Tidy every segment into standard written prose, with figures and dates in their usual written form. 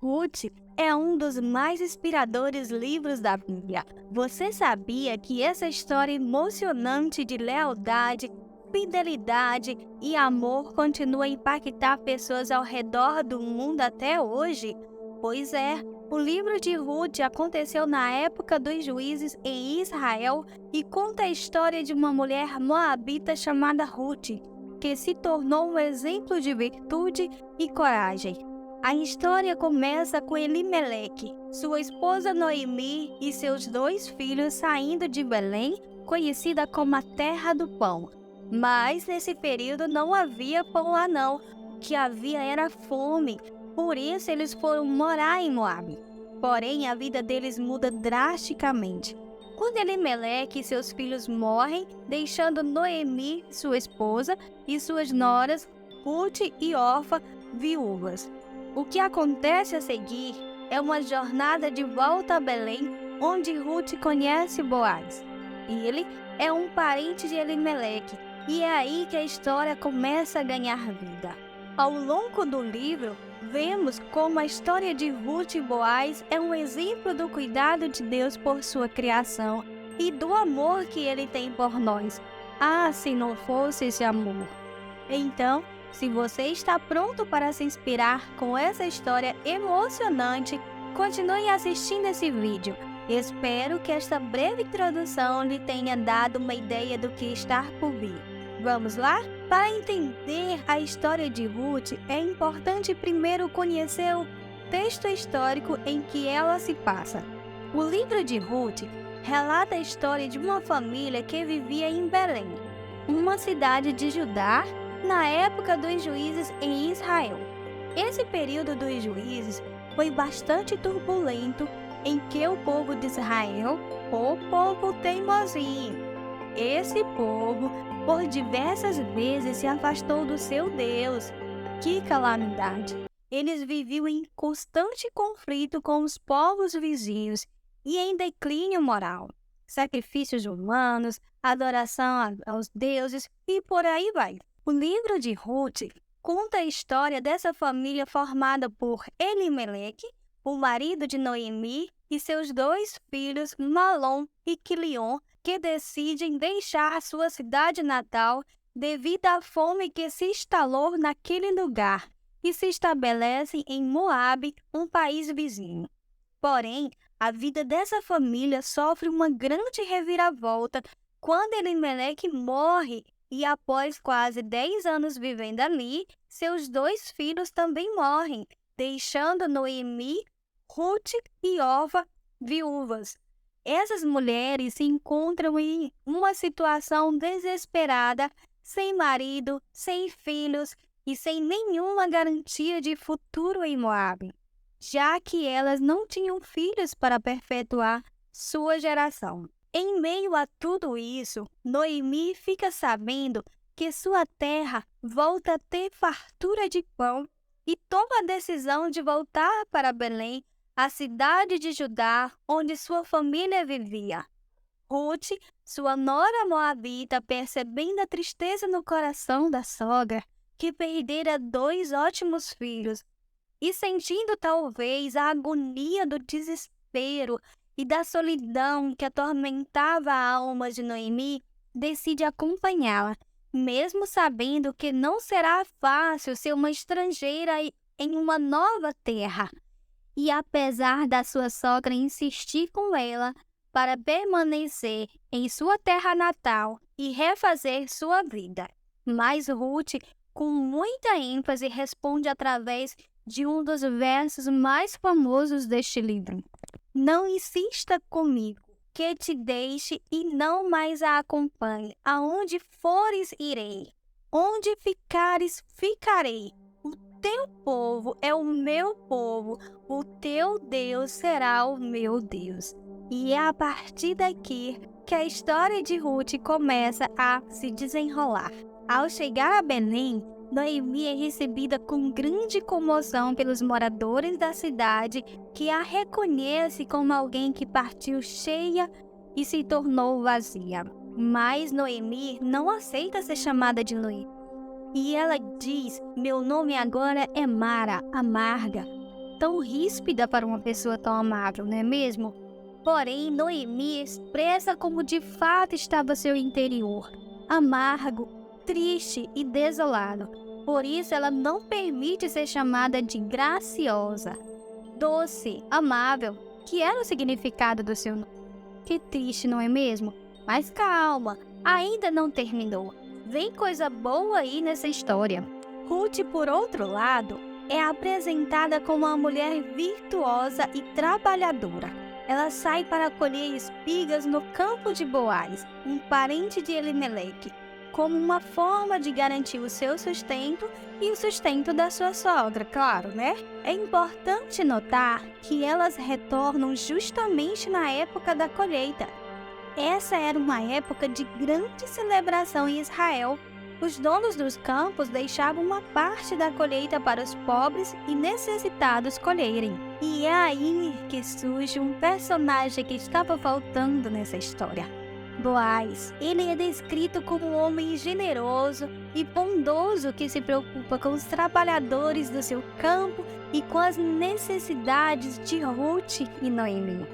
Ruth é um dos mais inspiradores livros da Bíblia. Você sabia que essa história emocionante de lealdade, fidelidade e amor continua a impactar pessoas ao redor do mundo até hoje? Pois é, o livro de Ruth aconteceu na época dos juízes em Israel e conta a história de uma mulher moabita chamada Ruth, que se tornou um exemplo de virtude e coragem. A história começa com Elimeleque, sua esposa Noemi e seus 2 filhos saindo de Belém, conhecida como a Terra do Pão. Mas nesse período não havia pão lá não, o que havia era fome, por isso eles foram morar em Moabe. Porém, a vida deles muda drasticamente. Quando Elimeleque e seus filhos morrem, deixando Noemi, sua esposa, e suas noras, Ruth e Orfa, viúvas. O que acontece a seguir é uma jornada de volta a Belém, onde Ruth conhece Boaz. Ele é um parente de Elimeleque, e é aí que a história começa a ganhar vida. Ao longo do livro, vemos como a história de Ruth e Boaz é um exemplo do cuidado de Deus por sua criação e do amor que Ele tem por nós. Ah, se não fosse esse amor! Então, se você está pronto para se inspirar com essa história emocionante, continue assistindo esse vídeo. Espero que esta breve introdução lhe tenha dado uma ideia do que está por vir. Vamos lá? Para entender a história de Ruth, é importante primeiro conhecer o texto histórico em que ela se passa. O livro de Ruth relata a história de uma família que vivia em Belém, uma cidade de Judá, na época dos juízes em Israel. Esse período dos juízes foi bastante turbulento, em que o povo de Israel, o povo teimosinho, esse povo por diversas vezes se afastou do seu Deus. Que calamidade! Eles viviam em constante conflito com os povos vizinhos e em declínio moral. Sacrifícios humanos, adoração aos deuses e por aí vai. O livro de Ruth conta a história dessa família formada por Elimeleque, o marido de Noemi, e seus 2 filhos, Malom e Quilion, que decidem deixar sua cidade natal devido à fome que se instalou naquele lugar e se estabelecem em Moabe, um país vizinho. Porém, a vida dessa família sofre uma grande reviravolta quando Elimeleque morre e após quase 10 anos vivendo ali, seus 2 filhos também morrem, deixando Noemi, Ruth e Orfa viúvas. Essas mulheres se encontram em uma situação desesperada, sem marido, sem filhos e sem nenhuma garantia de futuro em Moabe, já que elas não tinham filhos para perpetuar sua geração. Em meio a tudo isso, Noemi fica sabendo que sua terra volta a ter fartura de pão e toma a decisão de voltar para Belém, a cidade de Judá, onde sua família vivia. Ruth, sua nora moabita, percebendo a tristeza no coração da sogra, que perdera 2 ótimos filhos, e sentindo talvez a agonia do desespero e da solidão que atormentava a alma de Noemi, decide acompanhá-la, mesmo sabendo que não será fácil ser uma estrangeira em uma nova terra. E apesar da sua sogra insistir com ela para permanecer em sua terra natal e refazer sua vida, mas Ruth, com muita ênfase, responde através de um dos versos mais famosos deste livro. Não insista comigo, que te deixe e não mais a acompanhe. Aonde fores, irei. Onde ficares, ficarei. O teu povo é o meu povo, o teu Deus será o meu Deus. E é a partir daqui que a história de Ruth começa a se desenrolar. Ao chegar a Belém, Noemi é recebida com grande comoção pelos moradores da cidade, que a reconhece como alguém que partiu cheia e se tornou vazia. Mas Noemi não aceita ser chamada de Noemi. E ela diz: meu nome agora é Mara, amarga. tão ríspida para uma pessoa tão amável, não é mesmo? Porém, Noemi expressa como de fato estava seu interior, amargo, triste e desolado. Por isso, ela não permite ser chamada de graciosa, doce, amável, que era o significado do seu nome. Que triste, não é mesmo? Mas calma, ainda não terminou. Vem coisa boa aí nessa história. Ruth, por outro lado, é apresentada como uma mulher virtuosa e trabalhadora. Ela sai para colher espigas no campo de Boaz, um parente de Elimeleque, como uma forma de garantir o seu sustento e o sustento da sua sogra, claro, né? É importante notar que elas retornam justamente na época da colheita. Essa era uma época de grande celebração em Israel. Os donos dos campos deixavam uma parte da colheita para os pobres e necessitados colherem. E é aí que surge um personagem que estava faltando nessa história. Boaz, ele é descrito como um homem generoso e bondoso que se preocupa com os trabalhadores do seu campo e com as necessidades de Ruth e Noemi.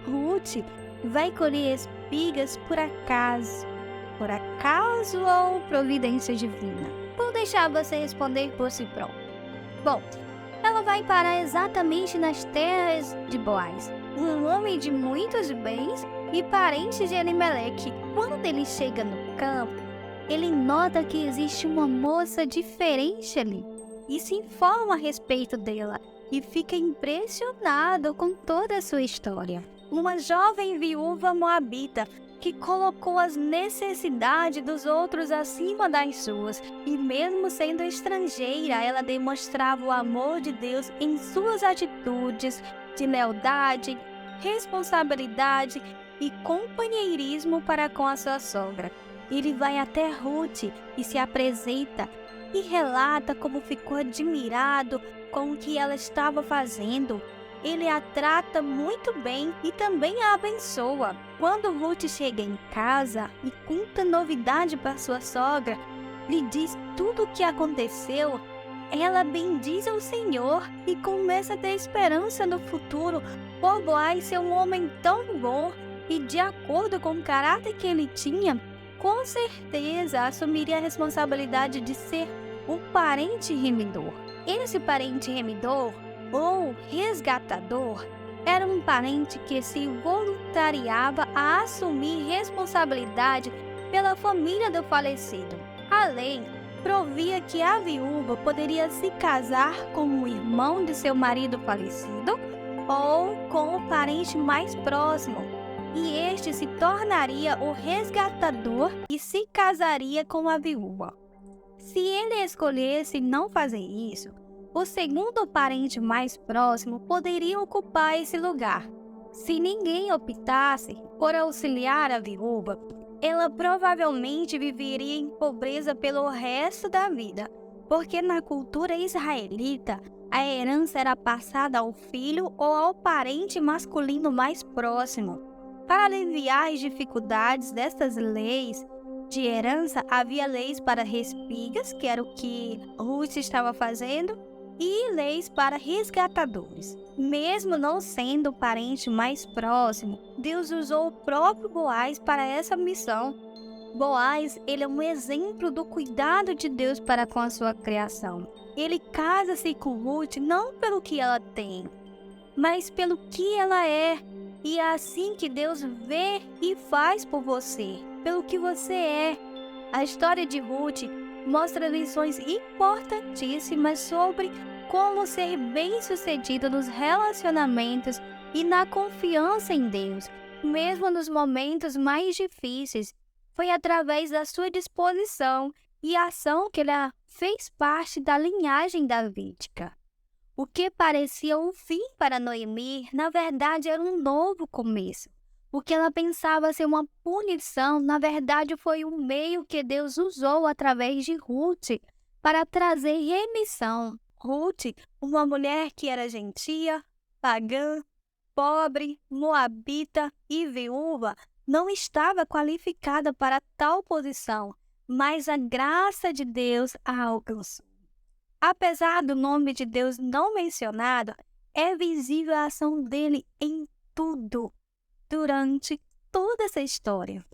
Ruth vai colher espigas por acaso ou providência divina? Vou deixar você responder por si próprio. Bom, ela vai parar exatamente nas terras de Boaz, um homem de muitos bens e parente de Elimeleque. Quando ele chega no campo, ele nota que existe uma moça diferente ali e se informa a respeito dela e fica impressionado com toda a sua história. Uma jovem viúva moabita que colocou as necessidades dos outros acima das suas, e mesmo sendo estrangeira, ela demonstrava o amor de Deus em suas atitudes de lealdade, responsabilidade e companheirismo para com a sua sogra. Ele vai até Ruth e se apresenta e relata como ficou admirado com o que ela estava fazendo. Ele a trata muito bem e também a abençoa. Quando Ruth chega em casa e conta novidade para sua sogra, lhe diz tudo o que aconteceu, ela bendiz ao Senhor e começa a ter esperança no futuro por Boaz ser um homem tão bom e, de acordo com o caráter que ele tinha, com certeza assumiria a responsabilidade de ser o parente remidor. Esse parente remidor ou resgatador era um parente que se voluntariava a assumir responsabilidade pela família do falecido. A lei provia que a viúva poderia se casar com o irmão de seu marido falecido ou com o parente mais próximo, e este se tornaria o resgatador e se casaria com a viúva. Se ele escolhesse não fazer isso, o segundo parente mais próximo poderia ocupar esse lugar. Se ninguém optasse por auxiliar a viúva, ela provavelmente viveria em pobreza pelo resto da vida, porque na cultura israelita, a herança era passada ao filho ou ao parente masculino mais próximo. Para aliviar as dificuldades dessas leis de herança, havia leis para respigas, que era o que Ruth estava fazendo, e leis para resgatadores. Mesmo não sendo o parente mais próximo, Deus usou o próprio Boaz para essa missão. Boaz, ele é um exemplo do cuidado de Deus para com a sua criação. Ele casa-se com Ruth não pelo que ela tem, mas pelo que ela é. E é assim que Deus vê e faz por você, pelo que você é. A história de Ruth mostra lições importantíssimas sobre como ser bem-sucedido nos relacionamentos e na confiança em Deus, mesmo nos momentos mais difíceis. Foi através da sua disposição e ação que ela fez parte da linhagem davídica. O que parecia um fim para Noemi, na verdade era um novo começo. O que ela pensava ser uma punição, na verdade foi um meio que Deus usou através de Ruth para trazer remissão. Ruth, uma mulher que era gentia, pagã, pobre, moabita e viúva, não estava qualificada para tal posição, mas a graça de Deus a alcançou. Apesar do nome de Deus não mencionado, É visível a ação dele em tudo, durante toda essa história.